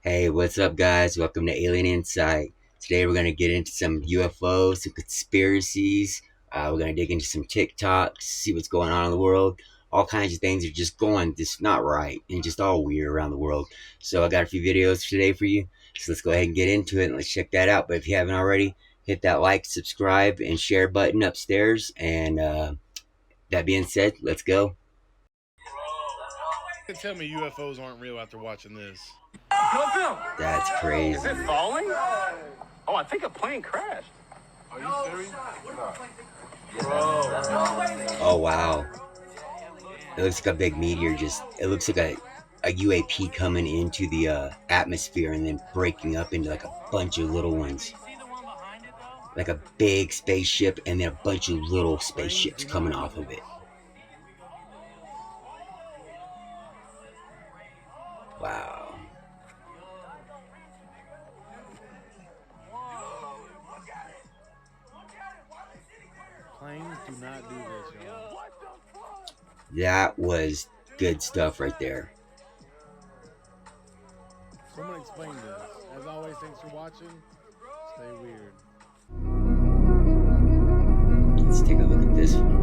Hey, what's up, guys? Welcome to Alien Insight. Today we're going to get into some UFOs, some conspiracies. We're going to dig into some TikToks, see what's going on in the world. All kinds of things are just going just not right and just all weird around the world. So I got a few videos today for you. So let's go ahead and get into it and let's check that out. But if you haven't already, hit that like, subscribe, and share button upstairs. And that being said, let's go. Tell me UFOs aren't real after watching this. That's crazy. Is it falling? Oh, I think a plane crashed. Are you serious? Oh, wow. It looks like a big meteor it looks like a UAP coming into the atmosphere and then breaking up into like a bunch of little ones. Like a big spaceship and then a bunch of little spaceships coming off of it. Wow. Planes do not do this, y'all. That was good stuff right there. Someone explain this. As always, thanks for watching. Stay weird. Let's take a look at this one.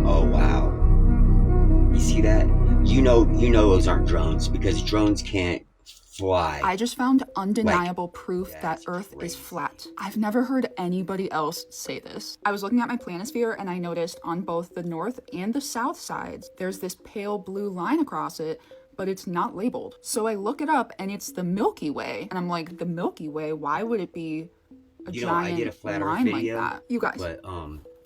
Oh wow. You see that? You know those aren't drones because drones can't fly. I just found undeniable proof that that's Earth crazy. is flat. I've never heard anybody else say this. I was looking at my planisphere and I noticed on both the north and the south sides, there's this pale blue line across it, but it's not labeled. So I look it up and it's the Milky Way. And I'm like, the Milky Way, why would it be a giant I did a flat Earth line video, like that? You guys. But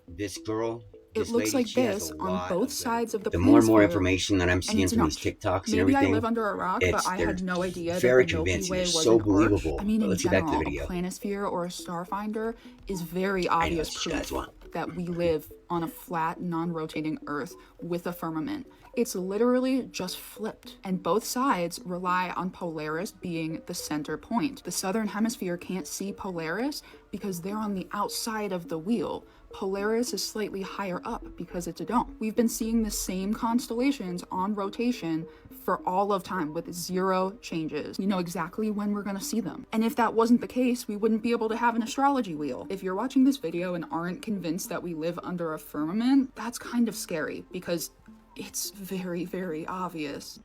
this girl, It looks like this on both sides of the The more and more planisphere, information that I'm seeing it's from not. these TikToks and Maybe everything, I live under a rock, but I they're had no idea very that the Milky convincing. Way They're was so an arch. believable. I mean, But in let's get back to general, the video. a planisphere or a starfinder is very I know obvious that's what you guys proof want. that we live on a flat, non-rotating Earth with a firmament. It's literally just flipped, and both sides rely on Polaris being the center point. The southern hemisphere can't see Polaris because they're on the outside of the wheel. Polaris is slightly higher up because it's a dome. We've been seeing the same constellations on rotation for all of time with zero changes. We know exactly when we're gonna see them. And if that wasn't the case, we wouldn't be able to have an astrology wheel. If you're watching this video and aren't convinced that we live under a firmament, that's kind of scary because it's very, very obvious.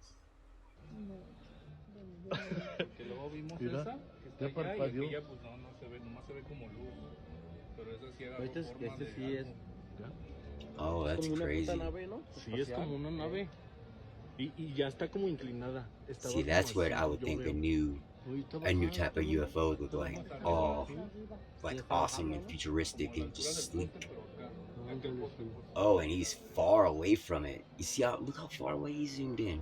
Oh, that's crazy. See, that's what I would think a new type of UFO would look like. All like awesome and futuristic and just sleek. Oh, and he's far away from it. You see look how far away he zoomed in.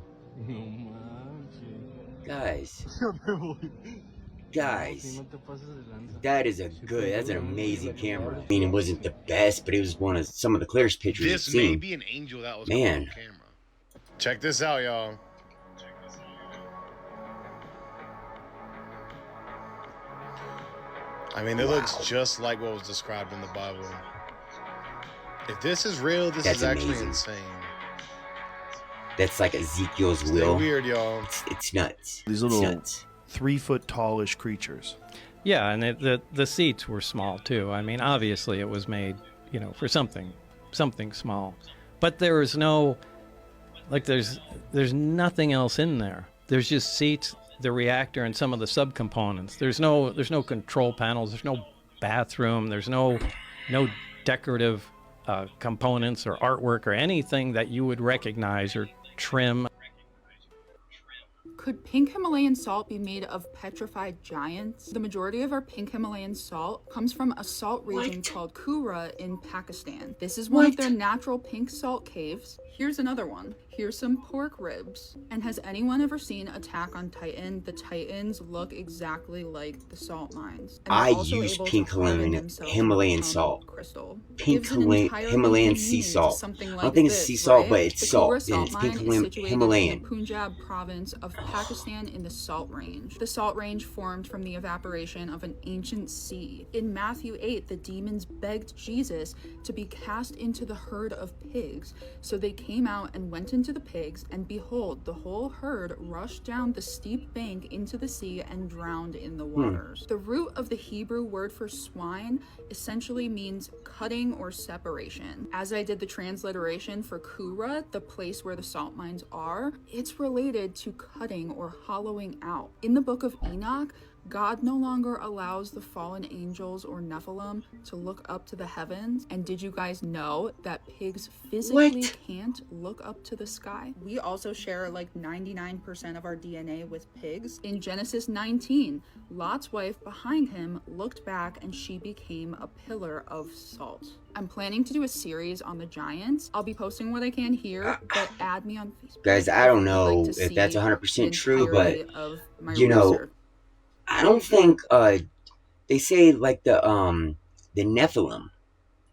Guys, that's an amazing camera. I mean, it wasn't the best, but it was some of the clearest pictures I've This may seen. be an angel that was Man. on camera. Check this out, y'all. I mean, it looks just like what was described in the Bible. If this is real, this That's is actually amazing. insane. That's like Ezekiel's Stay will. weird, y'all. It's nuts. These It's little nuts. 3-foot tallish creatures. Yeah, and the seats were small too. I mean, obviously it was made, for something small. But there is no, there's nothing else in there. There's just seats, the reactor, and some of the subcomponents. There's no control panels. There's no bathroom. There's no decorative components or artwork or anything that you would recognize or trim. Could pink Himalayan salt be made of petrified giants? The majority of our pink Himalayan salt comes from a salt region called Kura in Pakistan. This is one of their natural pink salt caves. Here's another one. Here's some pork ribs. And has anyone ever seen Attack on Titan? The Titans look exactly like the salt mines. And I use pink Himalayan salt. Crystal. Pink Himalayan sea salt. I don't think it's sea salt, but it's salt. And it's pink Himalayan. In the Punjab province of Pakistan in the Salt Range. The Salt Range formed from the evaporation of an ancient sea. In Matthew 8, the demons begged Jesus to be cast into the herd of pigs. So they came out and went into the pigs, and behold, the whole herd rushed down the steep bank into the sea and drowned in the waters. The root of the Hebrew word for swine essentially means cutting or separation. As I did the transliteration for Kura, the place where the salt mines are, it's related to cutting or hollowing out. In the book of Enoch, God no longer allows the fallen angels or Nephilim to look up to the heavens. And did you guys know that pigs physically can't look up to the sky? We also share like 99% of our DNA with pigs. In Genesis 19, Lot's wife behind him looked back and she became a pillar of salt. I'm planning to do a series on the giants. I'll be posting what I can here, but add me on Facebook. Guys, I don't know if that's 100% true, but you know, I don't think they say like the Nephilim.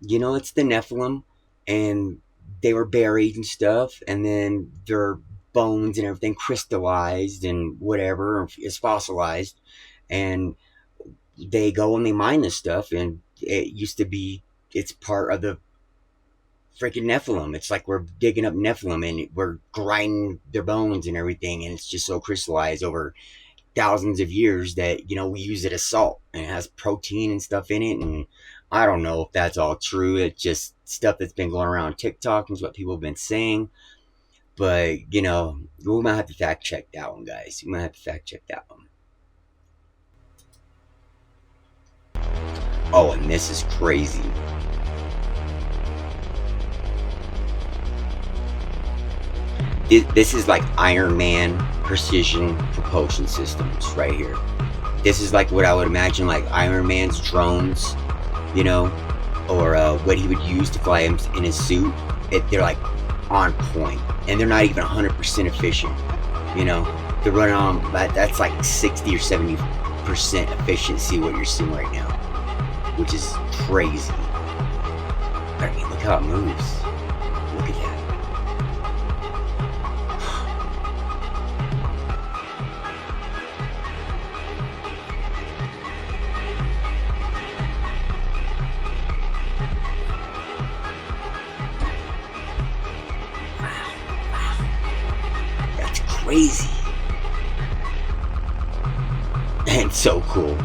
You know, it's the Nephilim, and they were buried and stuff, and then their bones and everything crystallized and whatever is fossilized, and they go and they mine this stuff, and it used to be, it's part of the freaking Nephilim. It's like we're digging up Nephilim and we're grinding their bones and everything, and it's just so crystallized over thousands of years that, you know, we use it as salt, and it has protein and stuff in it. And I don't know if that's all true. It's just stuff that's been going around TikTok and what people have been saying. But, you know, we might have to fact check that one, guys. We might have to fact check that one. Oh, and this is crazy. This is like Iron Man precision propulsion systems right here. This is like what I would imagine like Iron Man's drones, you know, or what he would use to fly him in his suit. They're like on point, and they're not even 100% efficient. You know, they're running on, that's like 60 or 70% efficiency what you're seeing right now, which is crazy. I mean, look how it moves. Look at that. Crazy and so cool.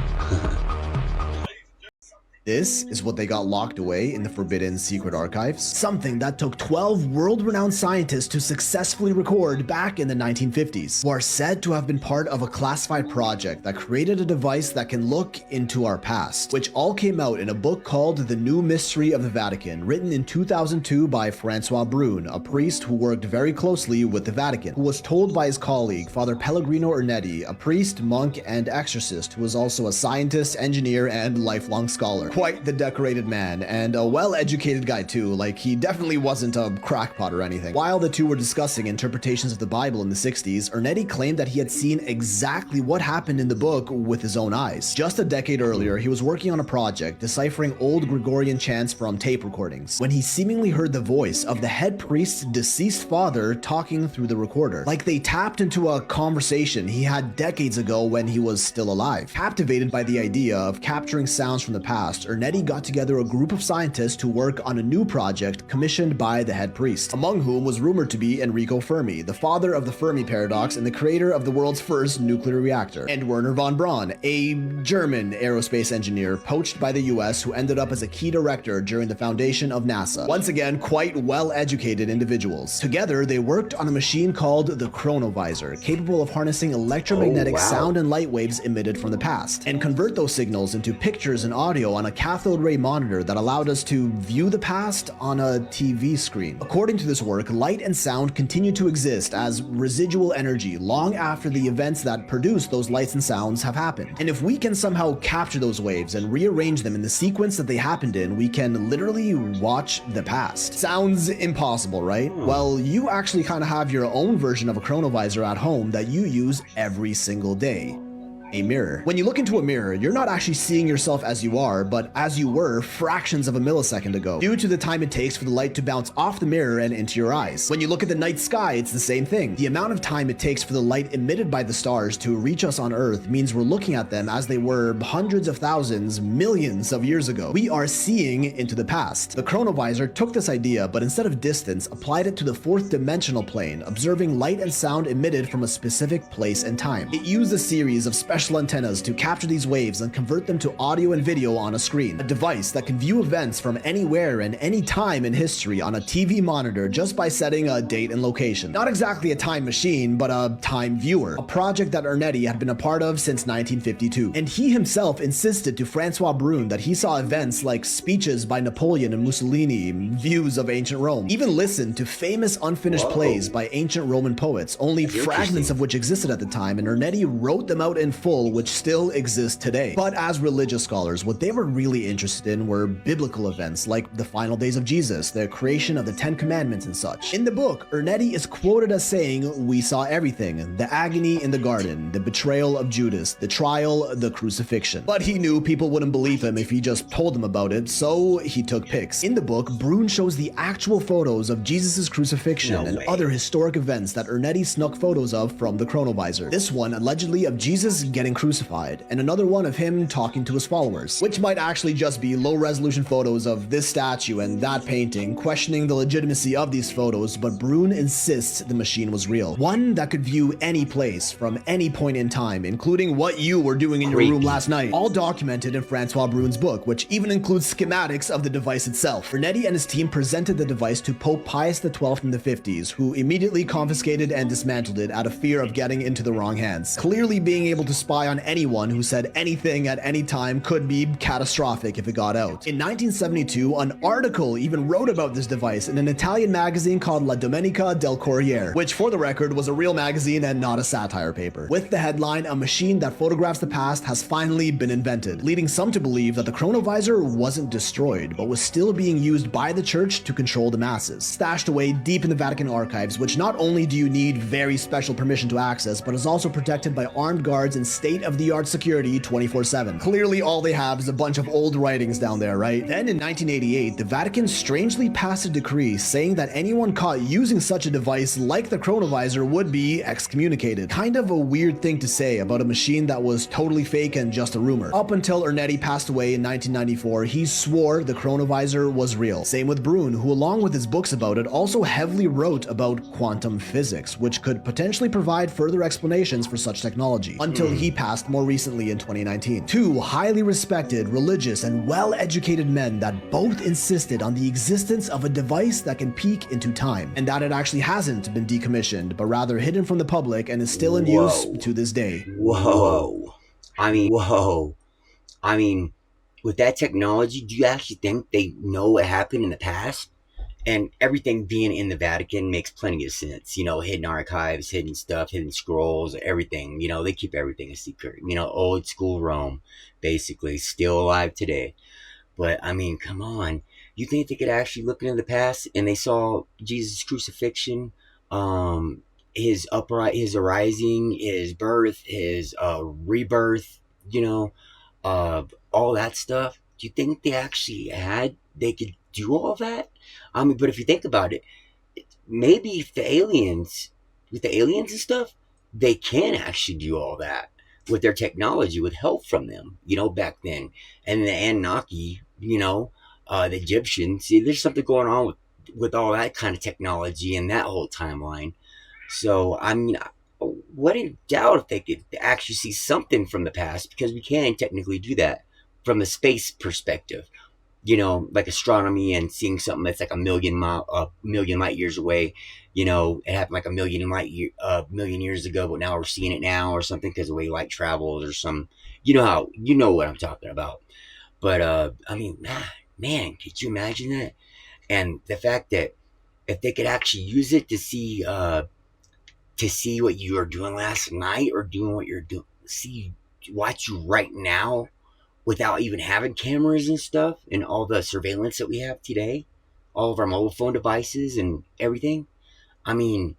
This is what they got locked away in the Forbidden Secret Archives. Something that took 12 world-renowned scientists to successfully record back in the 1950s, who are said to have been part of a classified project that created a device that can look into our past, which all came out in a book called The New Mystery of the Vatican, written in 2002 by Francois Brune, a priest who worked very closely with the Vatican, who was told by his colleague, Father Pellegrino Ernetti, a priest, monk, and exorcist, who was also a scientist, engineer, and lifelong scholar. Quite the decorated man, and a well-educated guy too, like he definitely wasn't a crackpot or anything. While the two were discussing interpretations of the Bible in the 60s, Ernetti claimed that he had seen exactly what happened in the book with his own eyes. Just a decade earlier, he was working on a project deciphering old Gregorian chants from tape recordings, when he seemingly heard the voice of the head priest's deceased father talking through the recorder, like they tapped into a conversation he had decades ago when he was still alive. Captivated by the idea of capturing sounds from the past, Ernetti got together a group of scientists to work on a new project commissioned by the head priest, among whom was rumored to be Enrico Fermi, the father of the Fermi paradox and the creator of the world's first nuclear reactor, and Werner von Braun, a German aerospace engineer poached by the US who ended up as a key director during the foundation of NASA. Once again, quite well-educated individuals. Together, they worked on a machine called the chronovisor, capable of harnessing electromagnetic sound and light waves emitted from the past, and convert those signals into pictures and audio on a a cathode ray monitor that allowed us to view the past on a TV screen. According to this work, light and sound continue to exist as residual energy long after the events that produce those lights and sounds have happened. And if we can somehow capture those waves and rearrange them in the sequence that they happened in, we can literally watch the past. Sounds impossible, right? Well, you actually kind of have your own version of a chronovisor at home that you use every single day. A mirror. When you look into a mirror, you're not actually seeing yourself as you are, but as you were fractions of a millisecond ago, due to the time it takes for the light to bounce off the mirror and into your eyes. When you look at the night sky, it's the same thing. The amount of time it takes for the light emitted by the stars to reach us on Earth means we're looking at them as they were hundreds of thousands, millions of years ago. We are seeing into the past. The chronovisor took this idea, but instead of distance, applied it to the fourth dimensional plane, observing light and sound emitted from a specific place and time. It used a series of special antennas to capture these waves and convert them to audio and video on a screen. A device that can view events from anywhere and any time in history on a TV monitor just by setting a date and location. Not exactly a time machine, but a time viewer. A project that Ernetti had been a part of since 1952. And he himself insisted to Francois Brune that he saw events like speeches by Napoleon and Mussolini, views of ancient Rome, even listened to famous unfinished plays by ancient Roman poets, only fragments of which existed at the time, and Ernetti wrote them out in full, which still exist today. But as religious scholars, what they were really interested in were biblical events like the final days of Jesus, the creation of the Ten Commandments and such. In the book, Ernetti is quoted as saying, "We saw everything, the agony in the garden, the betrayal of Judas, the trial, the crucifixion." But he knew people wouldn't believe him if he just told them about it, so he took pics. In the book, Brune shows the actual photos of Jesus' crucifixion and other historic events that Ernetti snuck photos of from the chronovisor. This one allegedly of Jesus getting crucified, and another one of him talking to his followers, which might actually just be low-resolution photos of this statue and that painting, questioning the legitimacy of these photos, but Brune insists the machine was real. One that could view any place from any point in time, including what you were doing in your room last night, all documented in Francois Brune's book, which even includes schematics of the device itself. Ernetti and his team presented the device to Pope Pius XII in the 50s, who immediately confiscated and dismantled it out of fear of getting into the wrong hands. Clearly, being able to spy on anyone who said anything at any time could be catastrophic if it got out. In 1972, an article even wrote about this device in an Italian magazine called La Domenica del Corriere, which for the record was a real magazine and not a satire paper, with the headline, "A machine that photographs the past has finally been invented," leading some to believe that the chronovisor wasn't destroyed, but was still being used by the church to control the masses. Stashed away deep in the Vatican archives, which not only do you need very special permission to access, but is also protected by armed guards and state-of-the-art security 24/7. Clearly all they have is a bunch of old writings down there, right? Then in 1988, the Vatican strangely passed a decree saying that anyone caught using such a device like the chronovisor would be excommunicated. Kind of a weird thing to say about a machine that was totally fake and just a rumor. Up until Ernetti passed away in 1994, he swore the chronovisor was real. Same with Brune, who along with his books about it also heavily wrote about quantum physics, which could potentially provide further explanations for such technology, until he passed more recently in 2019. Two highly respected, religious, and well-educated men that both insisted on the existence of a device that can peek into time, and that it actually hasn't been decommissioned, but rather hidden from the public and is still in use to this day. Whoa. I mean, with that technology, do you actually think they know what happened in the past? And everything being in the Vatican makes plenty of sense. You know, hidden archives, hidden stuff, hidden scrolls, everything. You know, they keep everything a secret. You know, old school Rome, basically, still alive today. But, I mean, come on. You think they could actually look into the past and they saw Jesus' crucifixion, his arising, his birth, his rebirth, you know, all that stuff? Do you think they could do all that? I mean, but if you think about it, maybe if with the aliens and stuff, they can actually do all that with their technology with help from them, you know, back then. And the Anunnaki, you know, the Egyptians, see, there's something going on with all that kind of technology and that whole timeline. So, I mean, what in doubt if they could actually see something from the past, because we can technically do that from a space perspective. You know, like astronomy and seeing something that's like a million light years away. You know, it happened like a million years ago, but now we're seeing it now or something because of the way light travels or some. You know what I'm talking about. But I mean, man, could you imagine that? And the fact that if they could actually use it to see what you were doing last night or doing what you're doing, watch you right now without even having cameras and stuff and all the surveillance that we have today, all of our mobile phone devices and everything. I mean,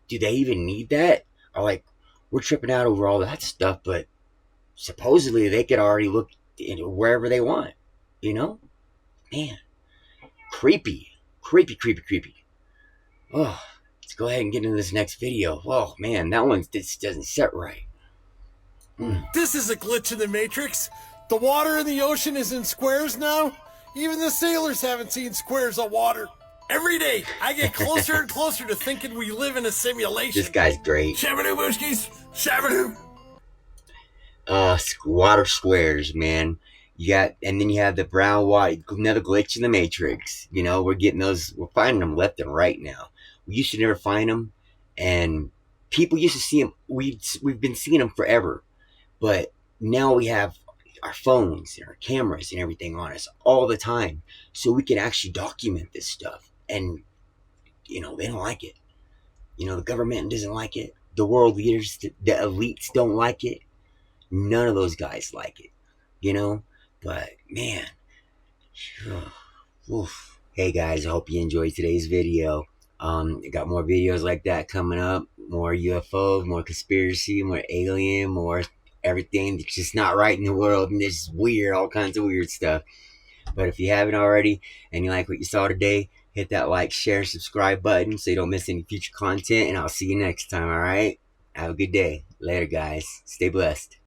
do they even need that? Or like, we're tripping out over all that stuff, but supposedly they could already look into wherever they want, you know? Man, creepy, creepy, creepy, creepy. Oh, let's go ahead and get into this next video. Oh man, that one just doesn't set right. This is a glitch in the Matrix. The water in the ocean is in squares now. Even the sailors haven't seen squares of water. Every day, I get closer and closer to thinking we live in a simulation. This guy's great. Shabadoo, Booskies. Shabadoo. Water squares, man. You got, and then you have the brown white, another glitch in the Matrix. You know, we're getting those, we're finding them left and right now. We used to never find them, and people used to see them. We've been seeing them forever, but now we have our phones and our cameras and everything on us all the time, so we can actually document this stuff. And you know, they don't like it. You know, the government doesn't like it. The world leaders, the elites don't like it. None of those guys like it, you know? But, man. Oof. Hey, guys, I hope you enjoyed today's video. I got more videos like that coming up. More UFO, more conspiracy, more alien, more everything that's just not right in the world. And it's weird, all kinds of weird stuff. But if you haven't already and you like what you saw today, hit that like, share, subscribe button so you don't miss any future content. And I'll see you next time, all right? Have a good day. Later, guys. Stay blessed.